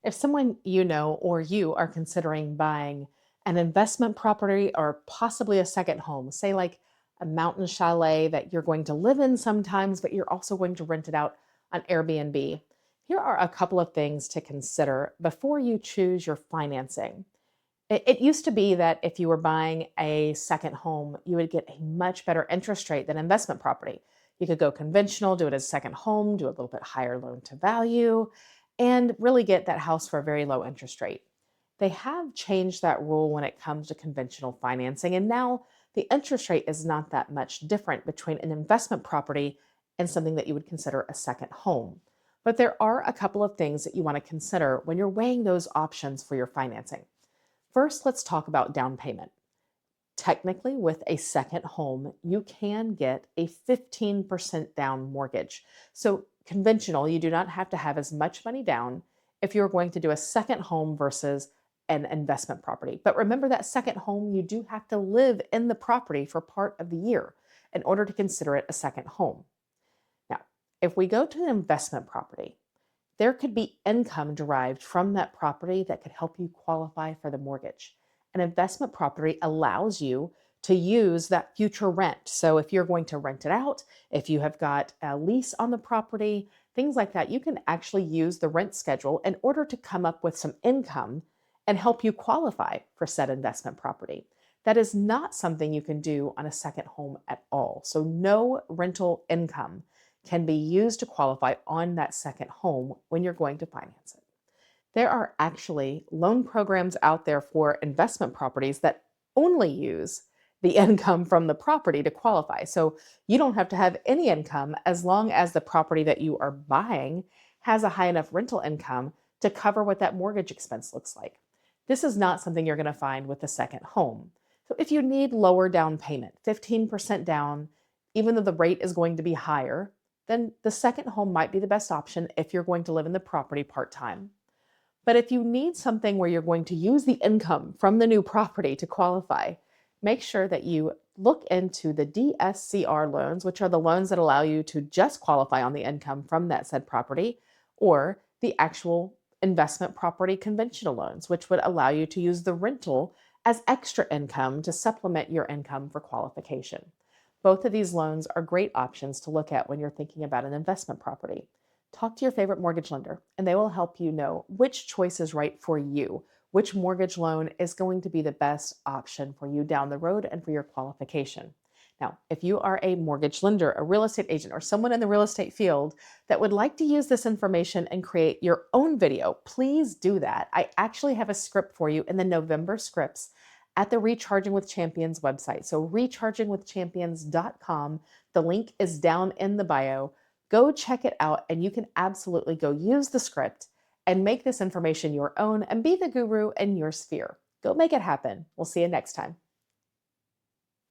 If someone you know or you are considering buying an investment property or possibly a second home, say like a mountain chalet that you're going to live in sometimes, but you're also going to rent it out on Airbnb, here are a couple of things to consider before you choose your financing. It used to be that if you were buying a second home, you would get a much better interest rate than investment property. You could go conventional, do it as a second home, do a little bit higher loan to value, and really get that house for a very low interest rate. They have changed that rule when it comes to conventional financing, and now the interest rate is not that much different between an investment property and something that you would consider a second home. But there are a couple of things that you want to consider when you're weighing those options for your financing. First, let's talk about down payment. Technically, with a second home, you can get a 15% down mortgage. So, conventional, you do not have to have as much money down if you're going to do a second home versus an investment property. But remember that second home, you do have to live in the property for part of the year in order to consider it a second home. Now, if we go to an investment property, there could be income derived from that property that could help you qualify for the mortgage. An investment property allows you to use that future rent. So if you're going to rent it out, if you have got a lease on the property, things like that, you can actually use the rent schedule in order to come up with some income and help you qualify for said investment property. That is not something you can do on a second home at all. So no rental income can be used to qualify on that second home when you're going to finance it. There are actually loan programs out there for investment properties that only use the income from the property to qualify. So you don't have to have any income as long as the property that you are buying has a high enough rental income to cover what that mortgage expense looks like. This is not something you're going to find with a second home. So if you need lower down payment, 15% down, even though the rate is going to be higher, then the second home might be the best option if you're going to live in the property part time. But if you need something where you're going to use the income from the new property to qualify, make sure that you look into the DSCR loans, which are the loans that allow you to just qualify on the income from that said property, or the actual investment property conventional loans, which would allow you to use the rental as extra income to supplement your income for qualification. Both of these loans are great options to look at when you're thinking about an investment property. Talk to your favorite mortgage lender, and they will help you know which choice is right for you, which mortgage loan is going to be the best option for you down the road and for your qualification. Now, if you are a mortgage lender, a real estate agent, or someone in the real estate field that would like to use this information and create your own video, please do that. I actually have a script for you in the November scripts at the Recharging with Champions website. So, rechargingwithchampions.com. The link is down in the bio. Go check it out, and you can absolutely go use the script and make this information your own and be the guru in your sphere. Go make it happen. We'll see you next time.